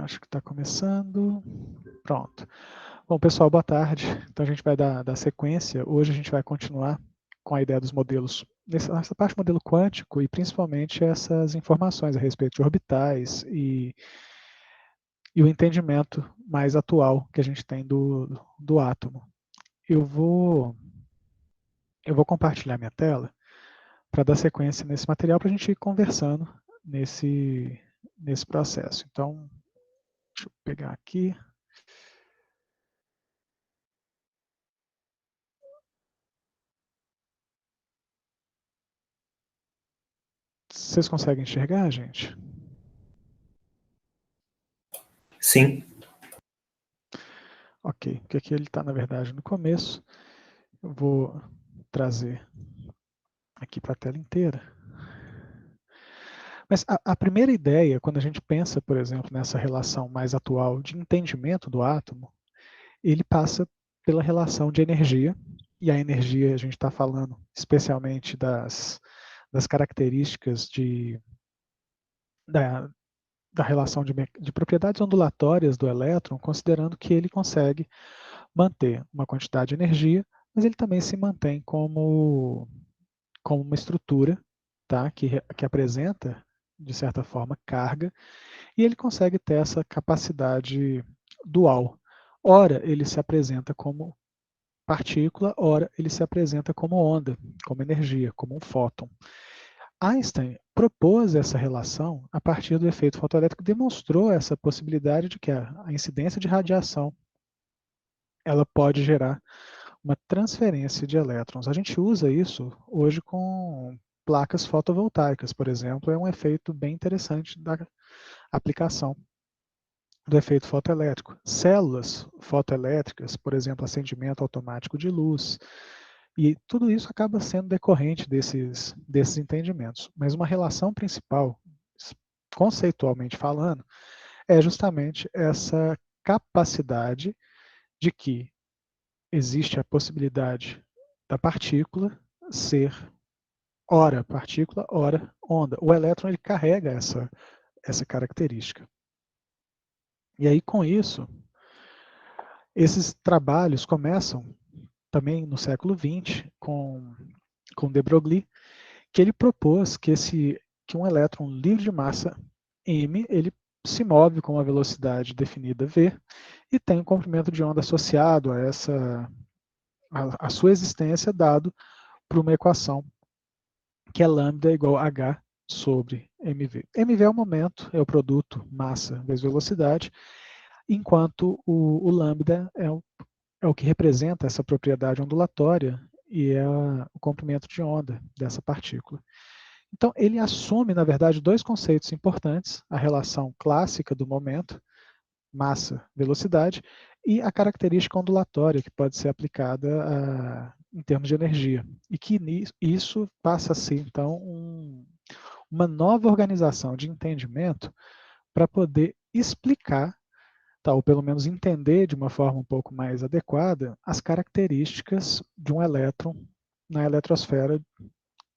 Acho que está começando. Pronto. Bom, pessoal, boa tarde. Então a gente vai dar sequência. Hoje a gente vai continuar com a ideia dos modelos, nessa parte modelo quântico e principalmente essas informações a respeito de orbitais e o entendimento mais atual que a gente tem do átomo. Eu vou compartilhar minha tela para dar sequência nesse material para a gente ir conversando nesse processo. Então, deixa eu pegar aqui. Vocês conseguem enxergar, gente? Sim. Ok, porque aqui ele está, na verdade, no começo. Eu vou trazer aqui para a tela inteira. Mas a primeira ideia, quando a gente pensa, por exemplo, nessa relação mais atual de entendimento do átomo, ele passa pela relação de energia, e a energia, a gente está falando especialmente das características da relação de propriedades ondulatórias do elétron, considerando que ele consegue manter uma quantidade de energia, mas ele também se mantém como uma estrutura, tá? que apresenta, de certa forma, carga, e ele consegue ter essa capacidade dual. Ora, ele se apresenta como partícula, ora, ele se apresenta como onda, como energia, como um fóton. Einstein propôs essa relação a partir do efeito fotoelétrico, demonstrou essa possibilidade de que a incidência de radiação ela pode gerar uma transferência de elétrons. A gente usa isso hoje com placas fotovoltaicas, por exemplo, é um efeito bem interessante da aplicação do efeito fotoelétrico. Células fotoelétricas, por exemplo, acendimento automático de luz, e tudo isso acaba sendo decorrente desses entendimentos. Mas uma relação principal, conceitualmente falando, é justamente essa capacidade de que existe a possibilidade da partícula ser ora partícula, ora onda. O elétron ele carrega essa característica. E aí, com isso, esses trabalhos começam também no século XX com de Broglie, que ele propôs que um elétron livre de massa m ele se move com uma velocidade definida v e tem um comprimento de onda associado a sua existência dado por uma equação que é lambda igual a h sobre mv. mv é o momento, é o produto massa vezes velocidade, enquanto o lambda é o que representa essa propriedade ondulatória e é o comprimento de onda dessa partícula. Então, ele assume, na verdade, dois conceitos importantes, a relação clássica do momento, massa-velocidade, e a característica ondulatória, que pode ser aplicada em termos de energia. E que isso passa a ser, então, uma nova organização de entendimento para poder explicar, tá, ou pelo menos entender de uma forma um pouco mais adequada, as características de um elétron na eletrosfera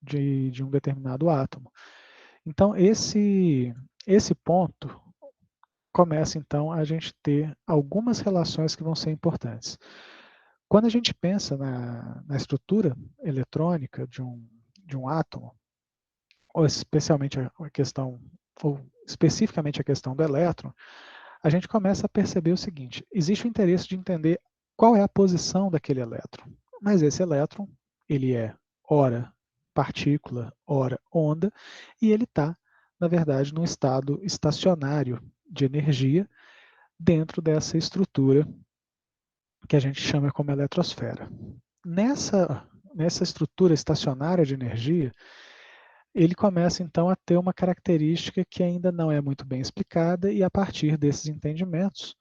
de um determinado átomo. Então, esse ponto começa, então, a gente ter algumas relações que vão ser importantes. Quando a gente pensa na estrutura eletrônica de um átomo, ou especialmente a questão, ou especificamente a questão do elétron, a gente começa a perceber o seguinte: existe o interesse de entender qual é a posição daquele elétron. Mas esse elétron, ele é ora partícula, ora onda, e ele está, na verdade, num estado estacionário de energia dentro dessa estrutura que a gente chama como eletrosfera. Nessa estrutura estacionária de energia, ele começa então a ter uma característica que ainda não é muito bem explicada, e a partir desses entendimentos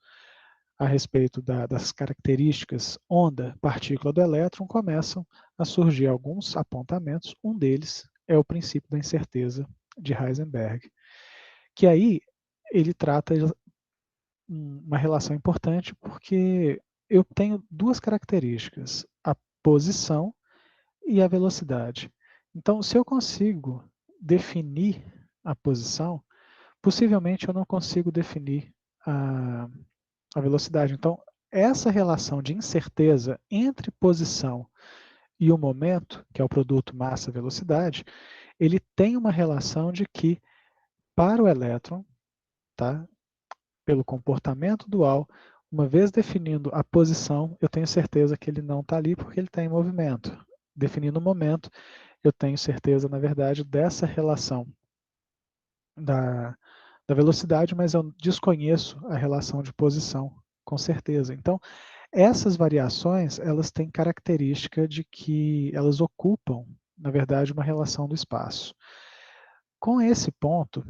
a respeito das características onda, partícula do elétron, começam a surgir alguns apontamentos. Um deles é o princípio da incerteza de Heisenberg, que aí ele trata uma relação importante, porque eu tenho duas características, a posição e a velocidade. Então, se eu consigo definir a posição, possivelmente eu não consigo definir a velocidade. Então, essa relação de incerteza entre posição e o momento, que é o produto massa-velocidade, ele tem uma relação de que, para o elétron, tá, pelo comportamento dual, uma vez definindo a posição, eu tenho certeza que ele não está ali porque ele está em movimento. Definindo o momento, eu tenho certeza, na verdade, dessa relação da velocidade, mas eu desconheço a relação de posição, com certeza. Então, essas variações, elas têm característica de que elas ocupam, na verdade, uma relação do espaço. Com esse ponto,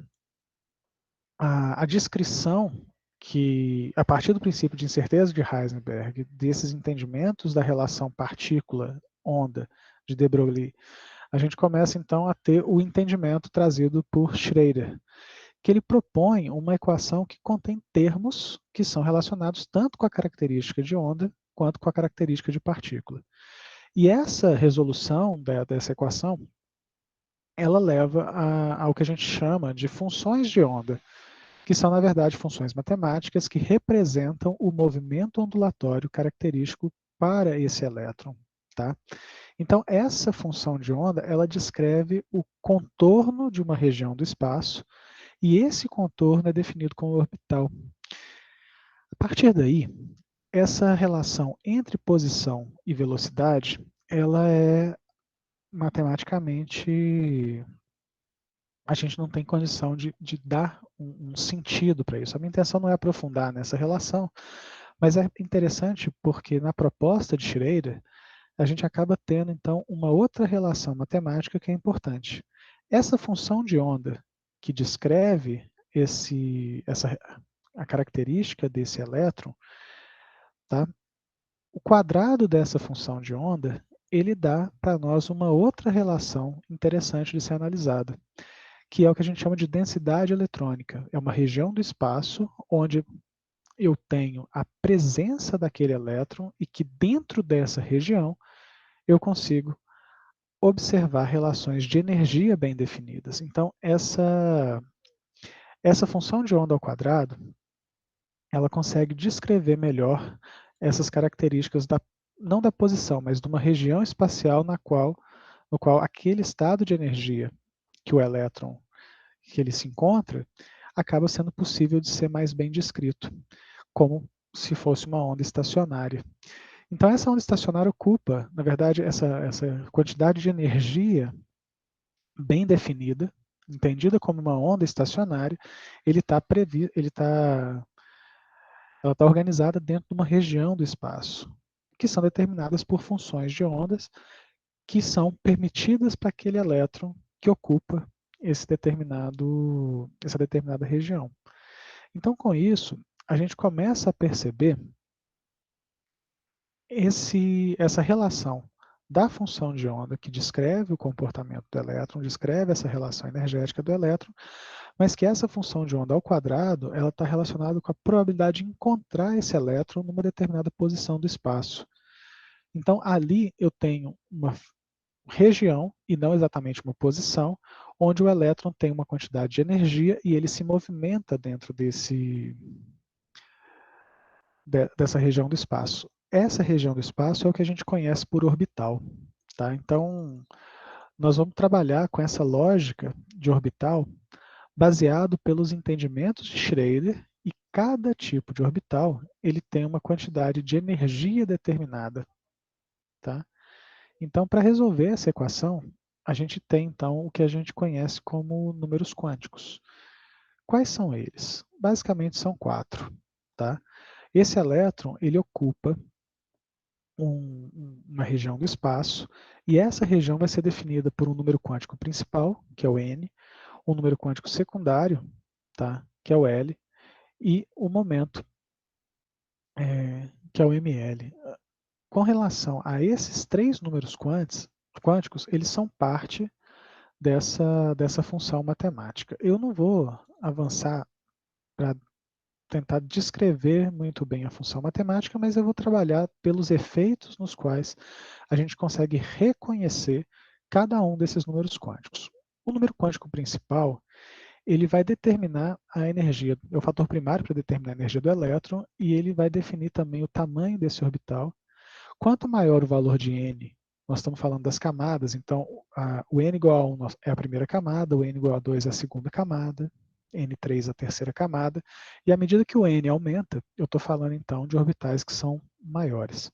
a descrição que, a partir do princípio de incerteza de Heisenberg, desses entendimentos da relação partícula-onda de de Broglie, a gente começa então a ter o entendimento trazido por Schreier, que ele propõe uma equação que contém termos que são relacionados tanto com a característica de onda quanto com a característica de partícula. E essa resolução dessa equação, ela leva ao que a gente chama de funções de onda, que são, na verdade, funções matemáticas que representam o movimento ondulatório característico para esse elétron. Tá? Então, essa função de onda, ela descreve o contorno de uma região do espaço, e esse contorno é definido como orbital. A partir daí, essa relação entre posição e velocidade, ela é matematicamente, a gente não tem condição de dar um sentido para isso. A minha intenção não é aprofundar nessa relação, mas é interessante porque na proposta de Schreier, a gente acaba tendo, então, uma outra relação matemática que é importante. Essa função de onda que descreve a característica desse elétron, tá? O quadrado dessa função de onda, ele dá para nós uma outra relação interessante de ser analisada, que é o que a gente chama de densidade eletrônica. É uma região do espaço onde eu tenho a presença daquele elétron e que dentro dessa região eu consigo observar relações de energia bem definidas. Então, essa função de onda ao quadrado, ela consegue descrever melhor essas características não da posição, mas de uma região espacial no qual aquele estado de energia que o elétron que ele se encontra acaba sendo possível de ser mais bem descrito, como se fosse uma onda estacionária. Então, essa onda estacionária ocupa, na verdade, essa quantidade de energia bem definida, entendida como uma onda estacionária, ela está organizada dentro de uma região do espaço, que são determinadas por funções de ondas que são permitidas para aquele elétron que ocupa essa determinada região. Então, com isso, a gente começa a perceber essa relação da função de onda que descreve o comportamento do elétron, descreve essa relação energética do elétron, mas que essa função de onda ao quadrado, ela está relacionada com a probabilidade de encontrar esse elétron numa determinada posição do espaço. Então, ali eu tenho uma região, e não exatamente uma posição, onde o elétron tem uma quantidade de energia e ele se movimenta dentro dessa região do espaço. Essa região do espaço é o que a gente conhece por orbital. Tá? Então, nós vamos trabalhar com essa lógica de orbital baseado pelos entendimentos de Schreier, e cada tipo de orbital ele tem uma quantidade de energia determinada. Tá? Então, para resolver essa equação, a gente tem então o que a gente conhece como números quânticos. Quais são eles? Basicamente são 4. Tá? Esse elétron ele ocupa uma região do espaço, e essa região vai ser definida por um número quântico principal, que é o n, um número quântico secundário, tá, que é o L, e o momento, que é o ml. Com relação a esses 3 números quânticos, eles são parte dessa função matemática. Eu não vou avançar para tentar descrever muito bem a função matemática, mas eu vou trabalhar pelos efeitos nos quais a gente consegue reconhecer cada um desses números quânticos. O número quântico principal, ele vai determinar a energia, é o fator primário para determinar a energia do elétron, e ele vai definir também o tamanho desse orbital. Quanto maior o valor de n, nós estamos falando das camadas, então o n igual a 1 é a primeira camada, o n igual a 2 é a segunda camada, n3 a terceira camada, e à medida que o n aumenta, eu estou falando então de orbitais que são maiores.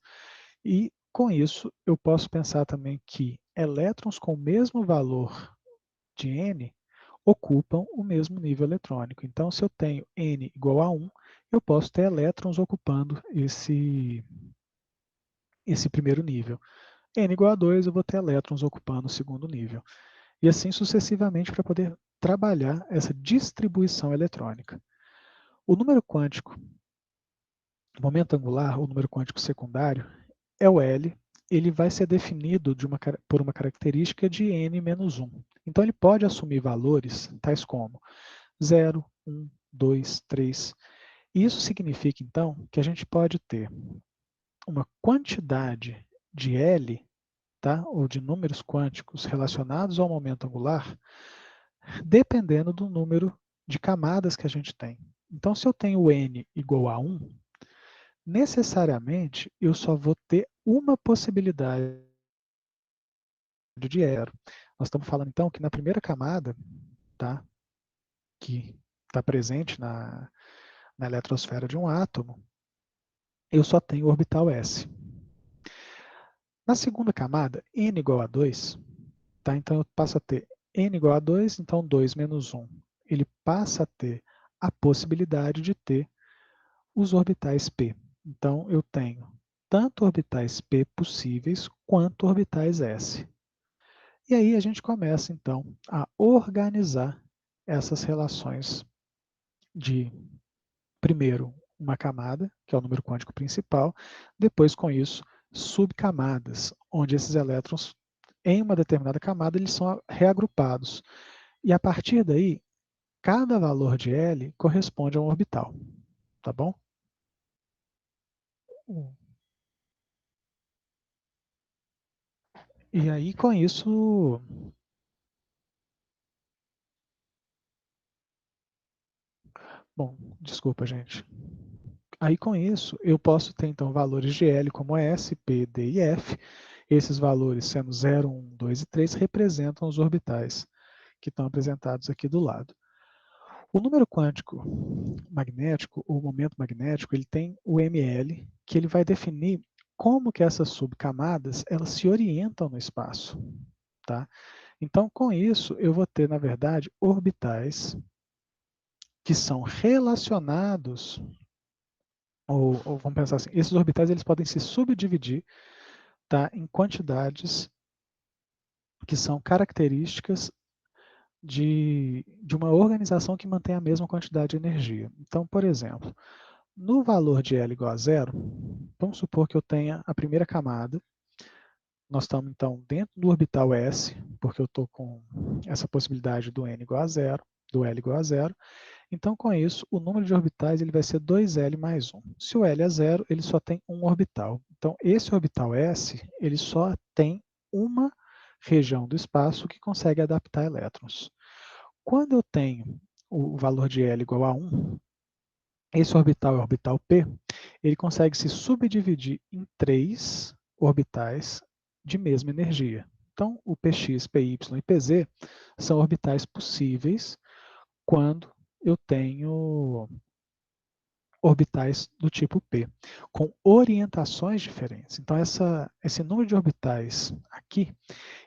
E com isso, eu posso pensar também que elétrons com o mesmo valor de n ocupam o mesmo nível eletrônico. Então, se eu tenho n igual a 1, eu posso ter elétrons ocupando esse primeiro nível. N igual a 2, eu vou ter elétrons ocupando o segundo nível. E assim sucessivamente para poder trabalhar essa distribuição eletrônica. O número quântico, momento angular, o número quântico secundário, é o L. Ele vai ser definido por uma característica de n-1. Então ele pode assumir valores tais como 0, 1, 2, 3. Isso significa, então, que a gente pode ter uma quantidade de L, tá? Ou de números quânticos relacionados ao momento angular, dependendo do número de camadas que a gente tem. Então, se eu tenho n igual a 1, necessariamente eu só vou ter uma possibilidade de zero. Nós estamos falando, então, que na primeira camada, tá? Que está presente na eletrosfera de um átomo, eu só tenho o orbital s. Na segunda camada, n igual a 2, tá? Então eu passo a ter n igual a 2, então 2 menos 1. Ele passa a ter a possibilidade de ter os orbitais p. Então eu tenho tanto orbitais p possíveis quanto orbitais s. E aí a gente começa então a organizar essas relações de, primeiro, uma camada, que é o número quântico principal, depois com isso subcamadas, onde esses elétrons em uma determinada camada eles são reagrupados. E a partir daí, cada valor de L corresponde a um orbital, tá bom? E aí com isso, bom, desculpa gente. Aí com isso, eu posso ter então valores de L como S, P, D e F. Esses valores, sendo 0, 1, 2 e 3, representam os orbitais que estão apresentados aqui do lado. O número quântico magnético, ou momento magnético, ele tem o ML, que ele vai definir como que essas subcamadas elas se orientam no espaço. Tá? Então, com isso, eu vou ter, na verdade, orbitais que são relacionados, ou vamos pensar assim, esses orbitais eles podem se subdividir, tá, em quantidades que são características de uma organização que mantém a mesma quantidade de energia. Então, por exemplo, no valor de L igual a zero, vamos supor que eu tenha a primeira camada, nós estamos então dentro do orbital S, porque eu estou com essa possibilidade do N igual a zero, do L igual a zero. Então, com isso, o número de orbitais ele vai ser 2L mais 1. Se o L é zero, ele só tem um orbital. Então, esse orbital S, ele só tem uma região do espaço que consegue adaptar elétrons. Quando eu tenho o valor de L igual a 1, esse orbital é o orbital P, ele consegue se subdividir em 3 orbitais de mesma energia. Então, o Px, Py e Pz são orbitais possíveis quando eu tenho orbitais do tipo P, com orientações diferentes. Então, esse número de orbitais aqui,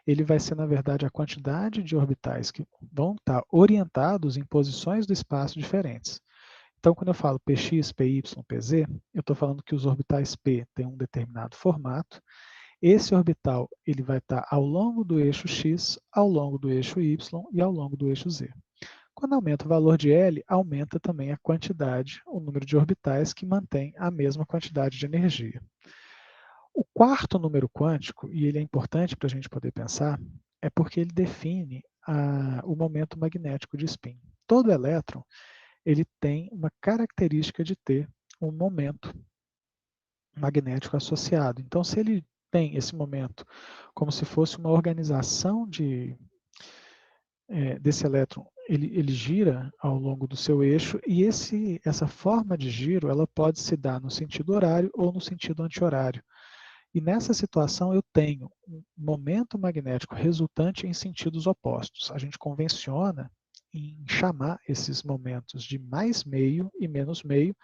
ele vai ser, na verdade, a quantidade de orbitais que vão estar orientados em posições do espaço diferentes. Então, quando eu falo Px, Py, Pz, eu estou falando que os orbitais P têm um determinado formato. Esse orbital ele vai estar ao longo do eixo X, ao longo do eixo Y e ao longo do eixo Z. Quando aumenta o valor de L, aumenta também a quantidade, o número de orbitais que mantém a mesma quantidade de energia. O quarto número quântico, e ele é importante para a gente poder pensar, é porque ele define o momento magnético de spin. Todo elétron ele tem uma característica de ter um momento magnético associado. Então, se ele tem esse momento como se fosse uma organização desse elétron ele gira ao longo do seu eixo e essa forma de giro ela pode se dar no sentido horário ou no sentido anti-horário. E nessa situação eu tenho um momento magnético resultante em sentidos opostos. A gente convenciona em chamar esses momentos de mais meio e menos meio,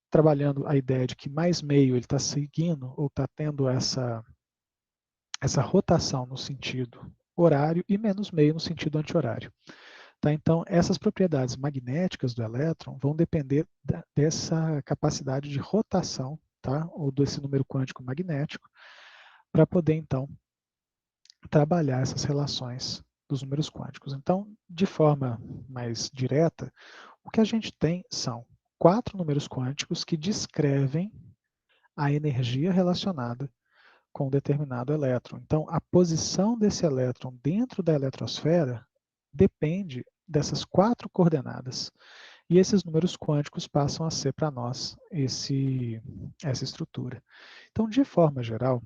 trabalhando a ideia de que mais meio ele está seguindo ou está tendo essa rotação no sentido horário e menos meio no sentido anti-horário. Tá? Então, essas propriedades magnéticas do elétron vão depender dessa capacidade de rotação, tá? Ou desse número quântico magnético, para poder, então, trabalhar essas relações dos números quânticos. Então, de forma mais direta, o que a gente tem são 4 números quânticos que descrevem a energia relacionada com um determinado elétron. Então, a posição desse elétron dentro da eletrosfera depende dessas 4 coordenadas. E esses números quânticos passam a ser para nós essa estrutura. Então, de forma geral,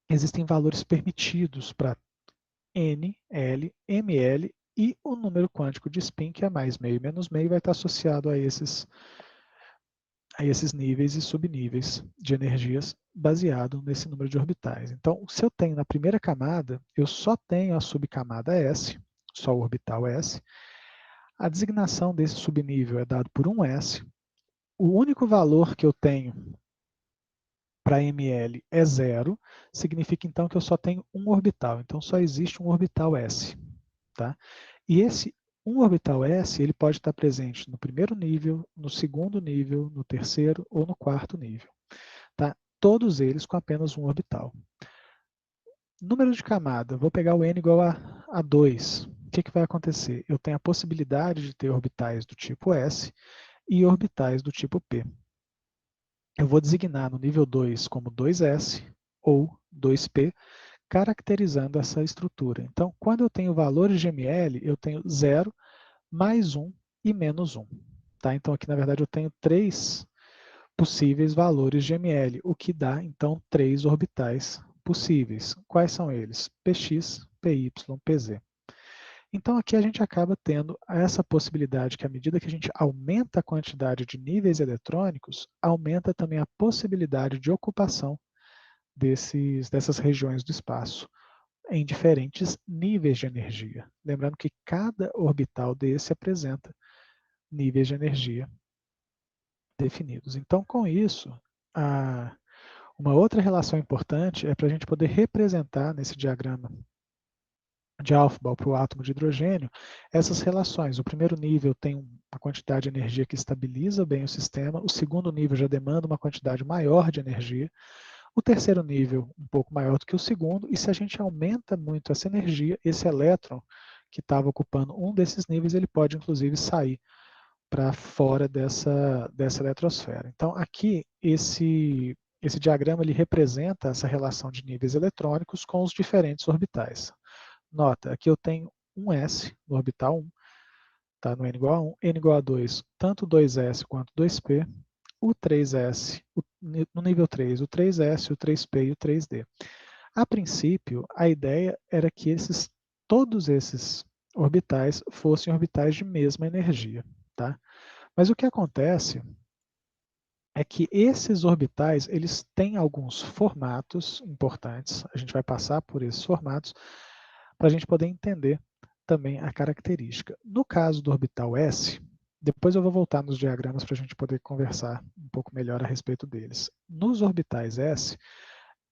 existem valores permitidos para N, L, ML e o número quântico de spin, que é mais meio menos meio, vai estar associado a esses níveis e subníveis de energias baseado nesse número de orbitais. Então, se eu tenho na primeira camada, eu só tenho a subcamada S, só o orbital S. A designação desse subnível é dado por um S. O único valor que eu tenho para ml é zero, significa então que eu só tenho um orbital, então só existe um orbital S. Tá? E esse um orbital S ele pode estar presente no primeiro nível, no segundo nível, no terceiro ou no quarto nível. Tá? Todos eles com apenas um orbital. Número de camada, vou pegar o n igual a 2. O que vai acontecer? Eu tenho a possibilidade de ter orbitais do tipo S e orbitais do tipo P. Eu vou designar no nível 2 como 2S ou 2P, caracterizando essa estrutura. Então, quando eu tenho valores de ml, eu tenho 0, mais 1 e menos 1. Tá? Então, aqui, na verdade, eu tenho 3 possíveis valores de ml, o que dá, então, 3 orbitais possíveis. Quais são eles? Px, Py, Pz. Então, aqui a gente acaba tendo essa possibilidade que, à medida que a gente aumenta a quantidade de níveis eletrônicos, aumenta também a possibilidade de ocupação dessas regiões do espaço em diferentes níveis de energia. Lembrando que cada orbital desse apresenta níveis de energia definidos. Então, com isso, uma outra relação importante é para a gente poder representar nesse diagrama de Aufbau para o átomo de hidrogênio essas relações. O primeiro nível tem uma quantidade de energia que estabiliza bem o sistema, o segundo nível já demanda uma quantidade maior de energia, o terceiro nível um pouco maior do que o segundo, e se a gente aumenta muito essa energia, esse elétron que estava ocupando um desses níveis, ele pode inclusive sair para fora dessa eletrosfera. Então aqui esse diagrama ele representa essa relação de níveis eletrônicos com os diferentes orbitais. Nota, aqui eu tenho um S no orbital 1, tá, no n igual a 1, n igual a 2, tanto 2S quanto 2P, o 3S, no nível 3, o 3S, o 3P e o 3D. A princípio, a ideia era que todos esses orbitais fossem orbitais de mesma energia. Tá? Mas o que acontece é que esses orbitais eles têm alguns formatos importantes, a gente vai passar por esses formatos, para a gente poder entender também a característica. No caso do orbital S, depois eu vou voltar nos diagramas para a gente poder conversar um pouco melhor a respeito deles. Nos orbitais S,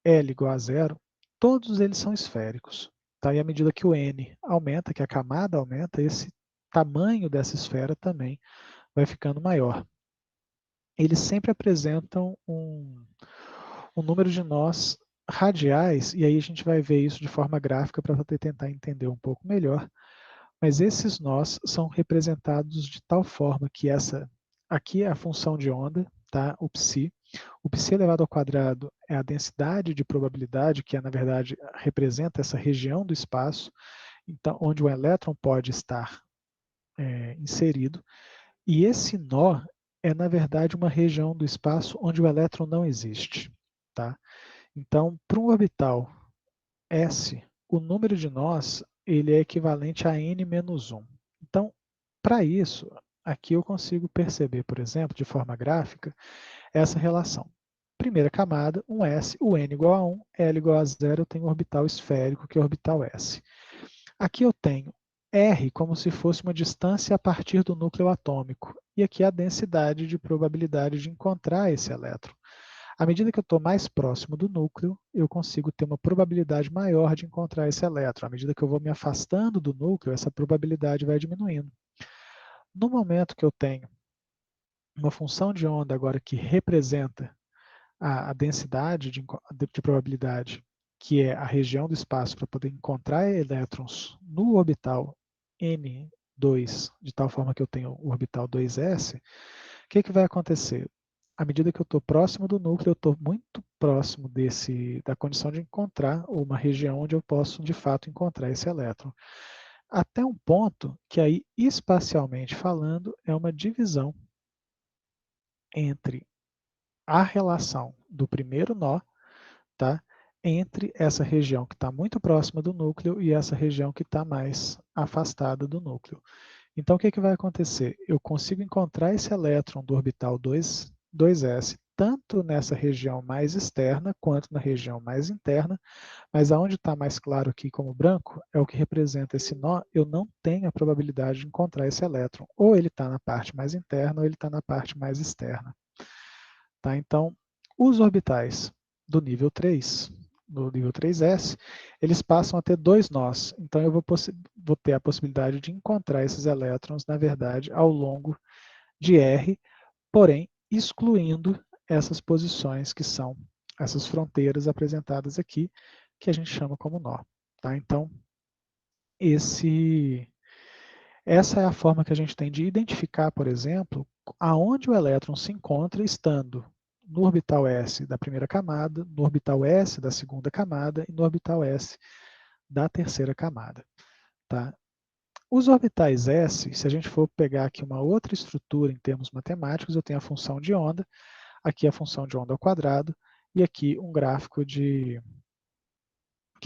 L igual a zero, todos eles são esféricos. Tá? E à medida que o N aumenta, que a camada aumenta, esse tamanho dessa esfera também vai ficando maior. Eles sempre apresentam um número de nós radiais, e aí a gente vai ver isso de forma gráfica para poder tentar entender um pouco melhor, mas esses nós são representados de tal forma que aqui é a função de onda, tá? O psi elevado ao quadrado é a densidade de probabilidade, que na verdade representa essa região do espaço, então, onde o elétron pode estar inserido, e esse nó é na verdade uma região do espaço onde o elétron não existe. Tá? Então, para um orbital S, o número de nós ele é equivalente a n menos 1. Então, para isso, aqui eu consigo perceber, por exemplo, de forma gráfica, essa relação. Primeira camada, um S, o N igual a 1, L igual a 0, eu tenho um orbital esférico, que é o orbital S. Aqui eu tenho R como se fosse uma distância a partir do núcleo atômico, e aqui a densidade de probabilidade de encontrar esse elétron. À medida que eu estou mais próximo do núcleo, eu consigo ter uma probabilidade maior de encontrar esse elétron. À medida que eu vou me afastando do núcleo, essa probabilidade vai diminuindo. No momento que eu tenho uma função de onda agora que representa a densidade de probabilidade, que é a região do espaço para poder encontrar elétrons no orbital N2, de tal forma que eu tenho o orbital 2s, o que vai acontecer? À medida que eu estou próximo do núcleo, eu estou muito próximo da condição de encontrar uma região onde eu posso, de fato, encontrar esse elétron. Até um ponto que aí, espacialmente falando, é uma divisão entre a relação do primeiro nó, tá, entre essa região que está muito próxima do núcleo e essa região que está mais afastada do núcleo. Então, o que vai acontecer? Eu consigo encontrar esse elétron do orbital 2s tanto nessa região mais externa quanto na região mais interna, mas aonde está mais claro aqui como branco é o que representa esse nó, eu não tenho a probabilidade de encontrar esse elétron. Ou ele está na parte mais interna ou ele está na parte mais externa. Tá? Então, os orbitais do nível 3, no nível 3s, eles passam a ter dois nós. Então, eu vou ter a possibilidade de encontrar esses elétrons, na verdade, ao longo de R, porém, excluindo essas posições que são essas fronteiras apresentadas aqui, que a gente chama como nó. Tá? Então, essa é a forma que a gente tem de identificar, por exemplo, aonde o elétron se encontra estando no orbital S da primeira camada, no orbital S da segunda camada e no orbital S da terceira camada. Tá? Os orbitais S, se a gente for pegar aqui uma outra estrutura em termos matemáticos, eu tenho a função de onda, aqui a função de onda ao quadrado, e aqui um gráfico que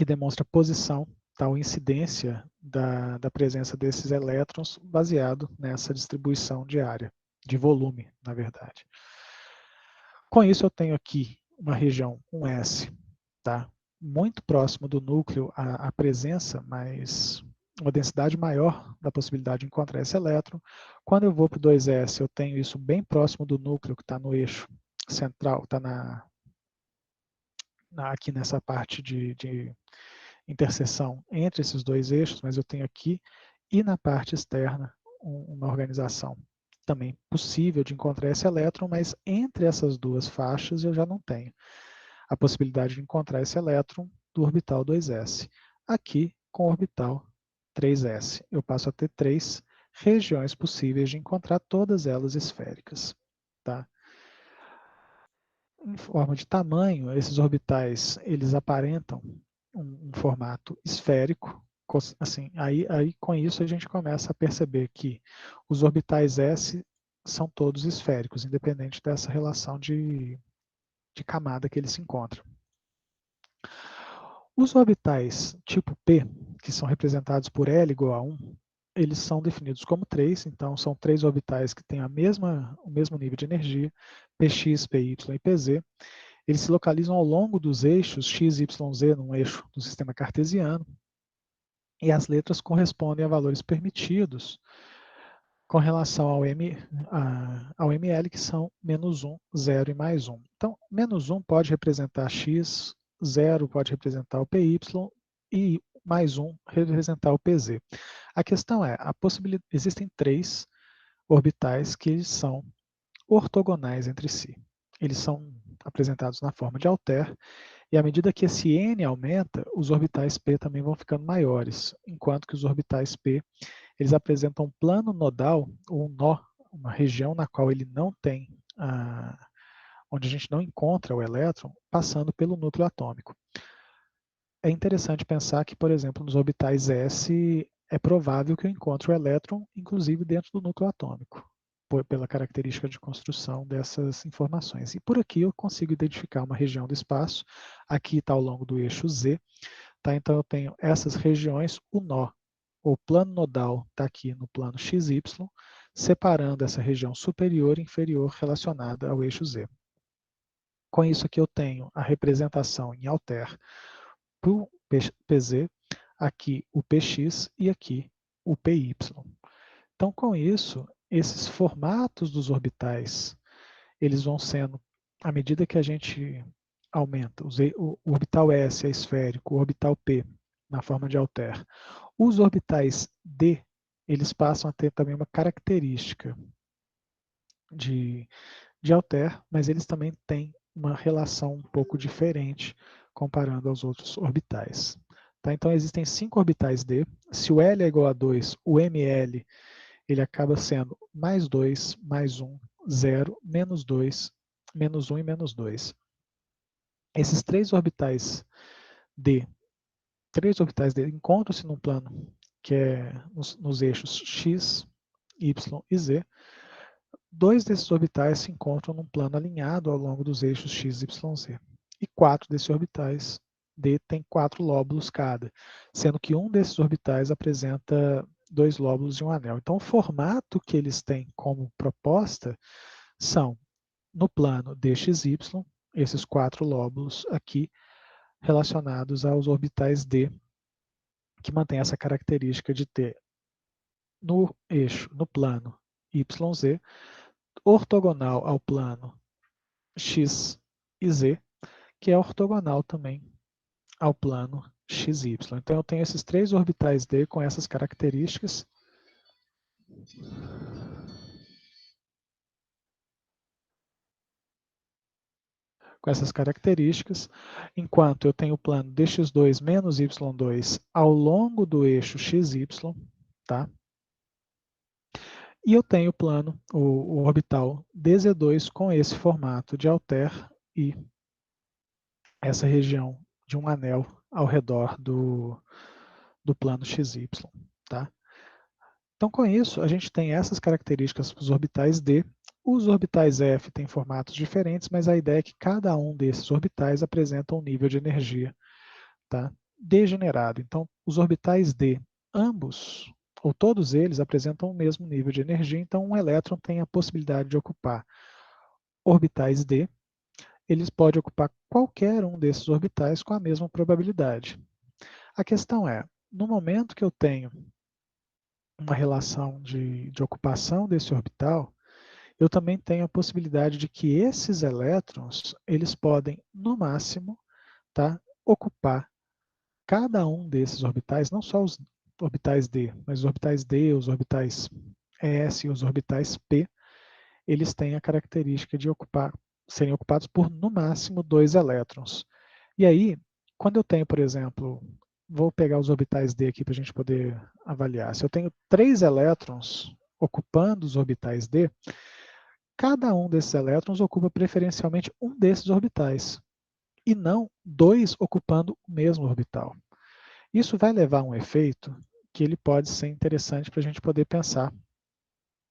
demonstra a posição, tal incidência da presença desses elétrons baseado nessa distribuição de área, de volume, na verdade. Com isso, eu tenho aqui uma região, um S, tá? Muito próximo do núcleo, a presença, mas uma densidade maior da possibilidade de encontrar esse elétron. Quando eu vou para o 2S, eu tenho isso bem próximo do núcleo, que está no eixo central, está aqui nessa parte de interseção entre esses dois eixos, mas eu tenho aqui e na parte externa uma organização também possível de encontrar esse elétron, mas entre essas duas faixas eu já não tenho a possibilidade de encontrar esse elétron do orbital 2s. Aqui, com o orbital 3s, eu passo a ter três regiões possíveis de encontrar, todas elas esféricas. Tá? Em forma de tamanho, esses orbitais eles aparentam um formato esférico. Assim, aí com isso a gente começa a perceber que os orbitais S são todos esféricos, independente dessa relação de camada que eles se encontram. Os orbitais tipo P, que são representados por L igual a 1, eles são definidos como 3, então são 3 orbitais que têm o mesmo nível de energia, Px, Py e Pz. Eles se localizam ao longo dos eixos x, y, z, num eixo do sistema cartesiano, e as letras correspondem a valores permitidos com relação ao ml, que são -1, 0 e +1. Então, -1 pode representar x, 0 pode representar o py e +1 representar o pz. A questão é, existem 3 orbitais que são ortogonais entre si. Eles são apresentados na forma de Altair, e à medida que esse n aumenta, os orbitais p também vão ficando maiores, enquanto que os orbitais p eles apresentam um plano nodal, ou um nó, uma região na qual ele não tem, onde a gente não encontra o elétron, passando pelo núcleo atômico. É interessante pensar que, por exemplo, nos orbitais S, é provável que eu encontre o elétron, inclusive dentro do núcleo atômico, pela característica de construção dessas informações. E por aqui eu consigo identificar uma região do espaço, aqui está ao longo do eixo Z, tá? Então eu tenho essas regiões, o nó o plano nodal está aqui no plano XY, separando essa região superior e inferior relacionada ao eixo Z. Com isso aqui eu tenho a representação em alter para o PZ, aqui o PX e aqui o PY. Então, com isso, esses formatos dos orbitais, eles vão sendo, à medida que a gente aumenta, o orbital S é esférico, o orbital P na forma de alter. Os orbitais D, eles passam a ter também uma característica de alter, mas eles também têm uma relação um pouco diferente comparando aos outros orbitais. Tá? Então, existem 5 orbitais D. Se o L é igual a 2, o ML ele acaba sendo mais 2, mais 1, 0, menos 2, menos 1 e menos 2. Esses três orbitais D encontram-se num plano que é nos eixos X, Y e Z. 2 desses orbitais se encontram num plano alinhado ao longo dos eixos X, Y, Z. E 4 desses orbitais D tem 4 lóbulos cada, sendo que um desses orbitais apresenta 2 lóbulos de um anel. Então, o formato que eles têm como proposta são, no plano DXY, esses 4 lóbulos aqui relacionados aos orbitais D, que mantém essa característica de ter no eixo, no plano YZ, ortogonal ao plano X e Z, que é ortogonal também ao plano XY. Então eu tenho esses 3 orbitais D com essas características. Enquanto eu tenho o plano dx2 menos y2 ao longo do eixo xy, tá? E eu tenho o plano, o orbital dz2 com esse formato de alter e essa região de um anel ao redor do plano XY. Tá? Então, com isso, a gente tem essas características para os orbitais D. Os orbitais F têm formatos diferentes, mas a ideia é que cada um desses orbitais apresenta um nível de energia, tá, degenerado. Então, os orbitais D, ambos, ou todos eles, apresentam o mesmo nível de energia, então um elétron tem a possibilidade de ocupar orbitais D. Eles podem ocupar qualquer um desses orbitais com a mesma probabilidade. A questão é, no momento que eu tenho uma relação de ocupação desse orbital, eu também tenho a possibilidade de que esses elétrons, eles podem, no máximo, tá, ocupar cada um desses orbitais, não só os orbitais D, mas os orbitais D, os orbitais S e os orbitais P, eles têm a característica de serem ocupados por, no máximo, 2 elétrons. E aí, quando eu tenho, por exemplo, vou pegar os orbitais D aqui para a gente poder avaliar. Se eu tenho 3 elétrons ocupando os orbitais D, cada um desses elétrons ocupa preferencialmente um desses orbitais, e não 2 ocupando o mesmo orbital. Isso vai levar a um efeito que ele pode ser interessante para a gente poder pensar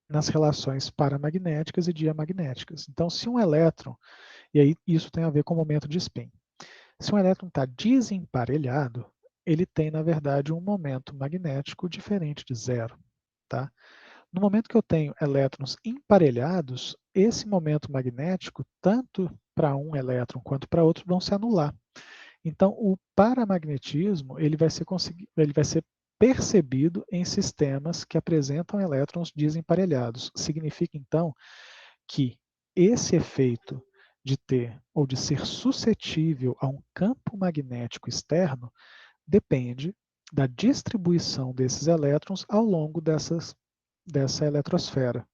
nas relações paramagnéticas e diamagnéticas. Então, se um elétron, e aí isso tem a ver com o momento de spin, se um elétron está desemparelhado, ele tem, na verdade, um momento magnético diferente de zero. Tá? No momento que eu tenho elétrons emparelhados, esse momento magnético, tanto para um elétron quanto para outro, vão se anular. Então, o paramagnetismo ele vai ser percebido em sistemas que apresentam elétrons desemparelhados. Significa, então, que esse efeito de ter ou de ser suscetível a um campo magnético externo depende da distribuição desses elétrons ao longo dessa eletrosfera.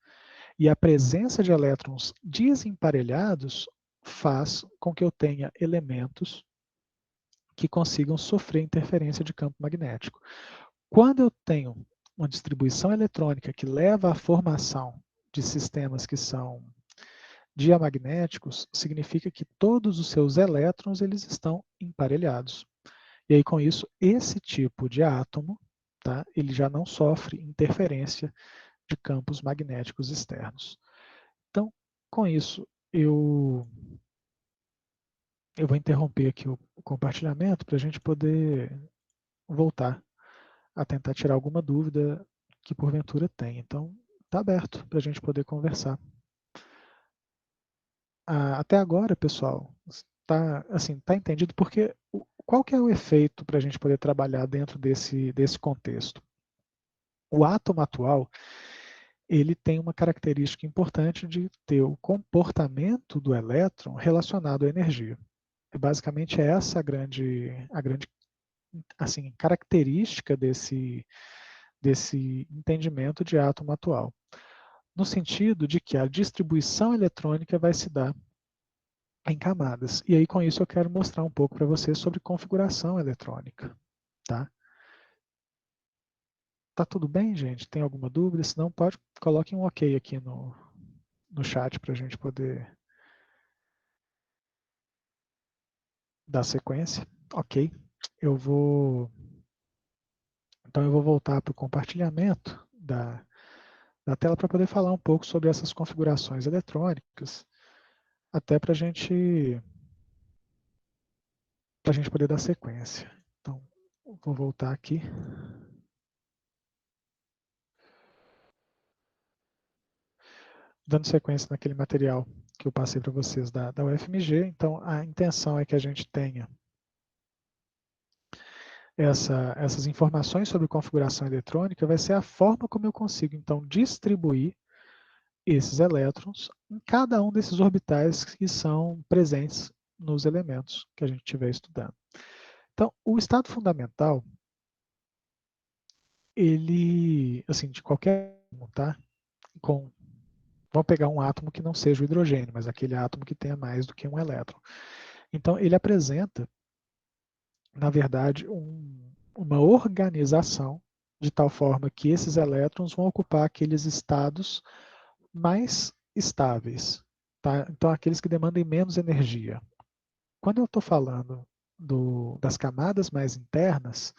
E a presença de elétrons desemparelhados faz com que eu tenha elementos que consigam sofrer interferência de campo magnético. Quando eu tenho uma distribuição eletrônica que leva à formação de sistemas que são diamagnéticos, significa que todos os seus elétrons eles estão emparelhados. E aí, com isso, esse tipo de átomo, tá, ele já não sofre interferência de campos magnéticos externos. Então, com isso, eu vou interromper aqui o compartilhamento para a gente poder voltar a tentar tirar alguma dúvida que porventura tem. Então, está aberto para a gente poder conversar. Até agora, pessoal, está assim, tá entendido porque qual que é o efeito para a gente poder trabalhar dentro desse contexto? O átomo atual, ele tem uma característica importante de ter o comportamento do elétron relacionado à energia. E basicamente é essa a grande assim, característica desse entendimento de átomo atual. No sentido de que a distribuição eletrônica vai se dar em camadas. E aí, com isso, eu quero mostrar um pouco para vocês sobre configuração eletrônica. Tá? Tá tudo bem, gente? Tem alguma dúvida? Se não, coloquem um ok aqui no chat para a gente poder dar sequência. Ok. Então eu vou voltar para o compartilhamento da tela para poder falar um pouco sobre essas configurações eletrônicas, até para a gente poder dar sequência. Então, vou voltar aqui. Dando sequência naquele material que eu passei para vocês da UFMG. Então, a intenção é que a gente tenha essas informações sobre configuração eletrônica, vai ser a forma como eu consigo, então, distribuir esses elétrons em cada um desses orbitais que são presentes nos elementos que a gente estiver estudando. Então, o estado fundamental, ele, assim, de qualquer, tá? Vamos pegar um átomo que não seja o hidrogênio, mas aquele átomo que tenha mais do que um elétron. Então, ele apresenta, na verdade, uma organização de tal forma que esses elétrons vão ocupar aqueles estados mais estáveis, tá? Então, aqueles que demandem menos energia. Quando eu estou falando das camadas mais internas,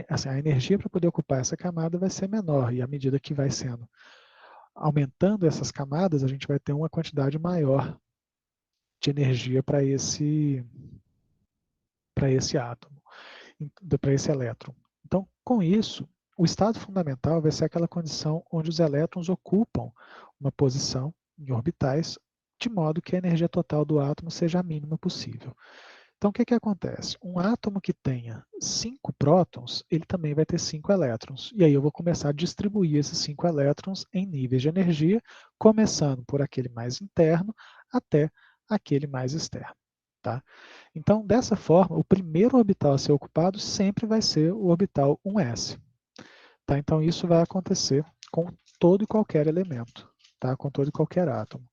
assim, a energia para poder ocupar essa camada vai ser menor, e à medida que vai sendo aumentando essas camadas, a gente vai ter uma quantidade maior de energia para esse átomo, para esse elétron. Então, com isso, o estado fundamental vai ser aquela condição onde os elétrons ocupam uma posição em orbitais, de modo que a energia total do átomo seja a mínima possível. Então, o que acontece? Um átomo que tenha 5 prótons, ele também vai ter 5 elétrons. E aí eu vou começar a distribuir esses 5 elétrons em níveis de energia, começando por aquele mais interno até aquele mais externo. Tá? Então, dessa forma, o primeiro orbital a ser ocupado sempre vai ser o orbital 1s. Tá? Então, isso vai acontecer com todo e qualquer elemento, tá? Com todo e qualquer átomo.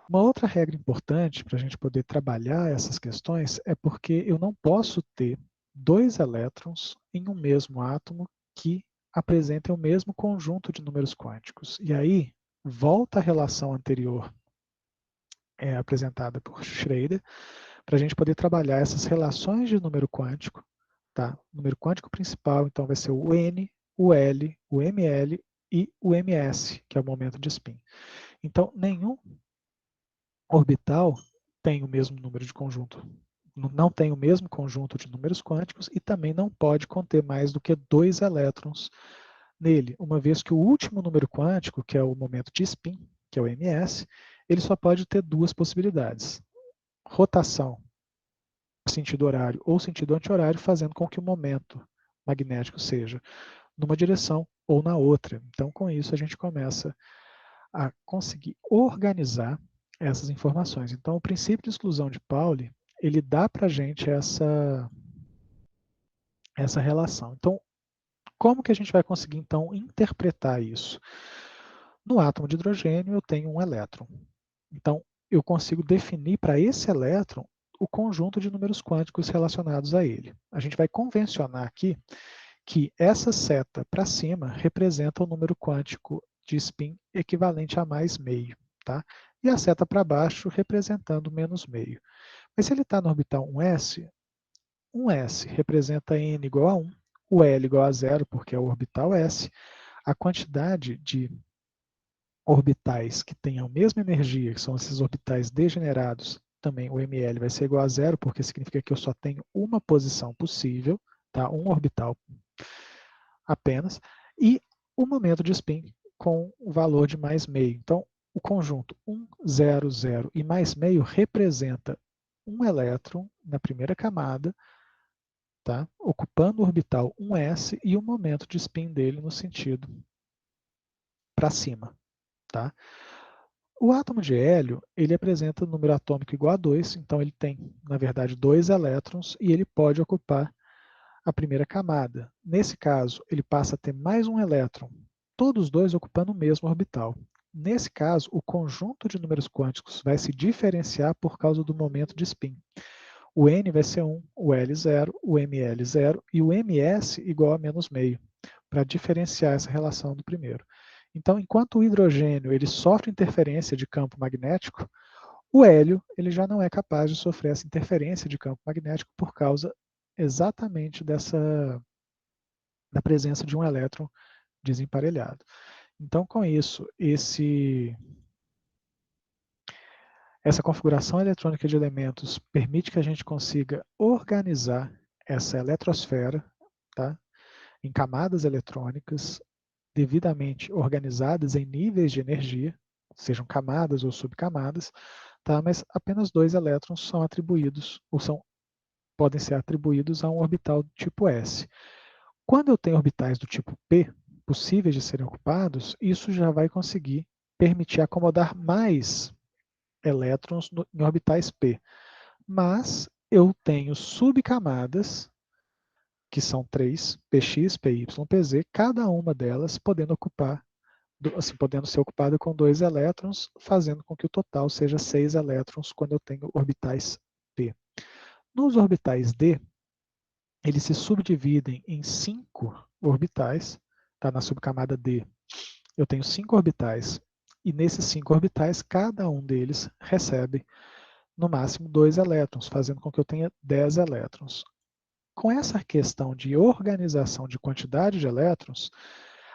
Uma outra regra importante para a gente poder trabalhar essas questões é porque eu não posso ter 2 elétrons em um mesmo átomo que apresentem o mesmo conjunto de números quânticos. E aí, volta a relação anterior apresentada por Schrader, para a gente poder trabalhar essas relações de número quântico. Tá? O número quântico principal, então, vai ser o N, o L, o ML e o MS, que é o momento de spin. Então, nenhum orbital tem o mesmo número de conjunto. Não tem o mesmo conjunto de números quânticos e também não pode conter mais do que 2 elétrons nele, uma vez que o último número quântico, que é o momento de spin, que é o MS, ele só pode ter 2 possibilidades. Rotação, sentido horário ou sentido anti-horário, fazendo com que o momento magnético seja numa direção ou na outra. Então, com isso, a gente começa a conseguir organizar essas informações. Então, o princípio de exclusão de Pauli, ele dá para a gente essa relação. Então, como que a gente vai conseguir, então, interpretar isso? No átomo de hidrogênio, eu tenho um elétron. Então, eu consigo definir para esse elétron o conjunto de números quânticos relacionados a ele. A gente vai convencionar aqui que essa seta para cima representa o número quântico de spin equivalente a mais meio, tá? E a seta para baixo representando menos meio. Mas se ele está no orbital 1s, 1s representa n igual a 1, o L igual a 0, porque é o orbital s, a quantidade de orbitais que tenham a mesma energia, que são esses orbitais degenerados, também o ML vai ser igual a 0, porque significa que eu só tenho uma posição possível, tá? Um orbital apenas, e o momento de spin com o valor de mais meio. Então, o conjunto 1, 0, 0 e mais meio representa um elétron na primeira camada, tá? Ocupando o orbital 1s e o momento de spin dele no sentido para cima. Tá? O átomo de hélio, ele apresenta um número atômico igual a 2, então ele tem, na verdade, 2 elétrons e ele pode ocupar a primeira camada. Nesse caso, ele passa a ter mais um elétron, todos dois ocupando o mesmo orbital. Nesse caso, o conjunto de números quânticos vai se diferenciar por causa do momento de spin. O N vai ser 1, o L 0, o ML 0 e o MS igual a menos meio, para diferenciar essa relação do primeiro. Então, enquanto o hidrogênio ele sofre interferência de campo magnético, o hélio ele já não é capaz de sofrer essa interferência de campo magnético por causa exatamente da presença de um elétron desemparelhado. Então, com isso, essa configuração eletrônica de elementos permite que a gente consiga organizar essa eletrosfera, tá, em camadas eletrônicas devidamente organizadas em níveis de energia, sejam camadas ou subcamadas, tá, mas apenas 2 elétrons são atribuídos, ou podem ser atribuídos a um orbital do tipo S. Quando eu tenho orbitais do tipo P, possíveis de serem ocupados, isso já vai conseguir permitir acomodar mais elétrons em orbitais P. Mas eu tenho subcamadas, que são 3, Px, Py, Pz, cada uma delas podendo ocupar, assim, podendo ser ocupada com 2 elétrons, fazendo com que o total seja 6 elétrons quando eu tenho orbitais P. Nos orbitais D, eles se subdividem em 5 orbitais, tá? Na subcamada D, eu tenho 5 orbitais, e nesses 5 orbitais, cada um deles recebe no máximo 2 elétrons, fazendo com que eu tenha 10 elétrons. Com essa questão de organização de quantidade de elétrons,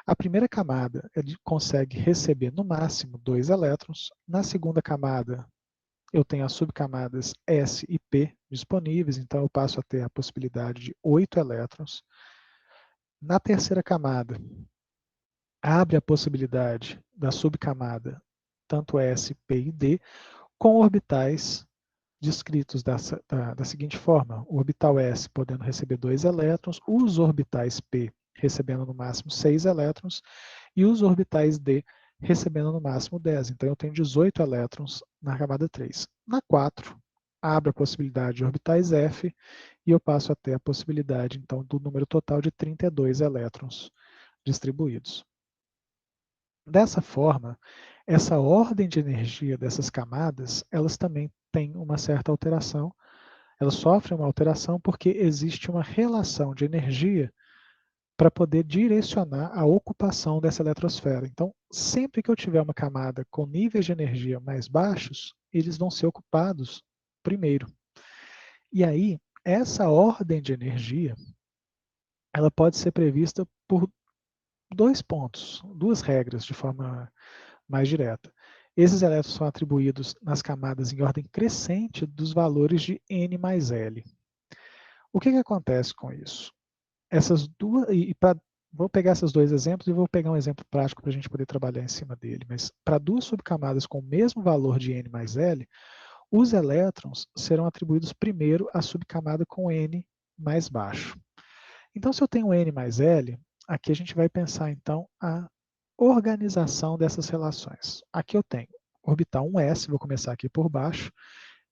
a primeira camada ele consegue receber no máximo 2 elétrons, na segunda camada eu tenho as subcamadas S e P disponíveis, então eu passo a ter a possibilidade de 8 elétrons. Na terceira camada, abre a possibilidade da subcamada, tanto S, P e D, com orbitais descritos da seguinte forma: o orbital S podendo receber 2 elétrons, os orbitais P recebendo no máximo 6 elétrons e os orbitais D recebendo no máximo 10. Então eu tenho 18 elétrons na camada 3. Na 4, abre a possibilidade de orbitais F e eu passo a ter a possibilidade então do número total de 32 elétrons distribuídos. Dessa forma, essa ordem de energia dessas camadas, elas também têm uma certa alteração, elas sofrem uma alteração porque existe uma relação de energia para poder direcionar a ocupação dessa eletrosfera. Então, sempre que eu tiver uma camada com níveis de energia mais baixos, eles vão ser ocupados primeiro. E aí, essa ordem de energia, ela pode ser prevista por 2 pontos, 2 regras de forma mais direta. Esses elétrons são atribuídos nas camadas em ordem crescente dos valores de N mais L. O que acontece com isso? Essas duas, vou pegar esses 2 exemplos e vou pegar um exemplo prático para a gente poder trabalhar em cima dele, mas para 2 subcamadas com o mesmo valor de N mais L, os elétrons serão atribuídos primeiro à subcamada com N mais baixo. Então, se eu tenho N mais L, aqui a gente vai pensar então a organização dessas relações. Aqui eu tenho orbital 1s, vou começar aqui por baixo,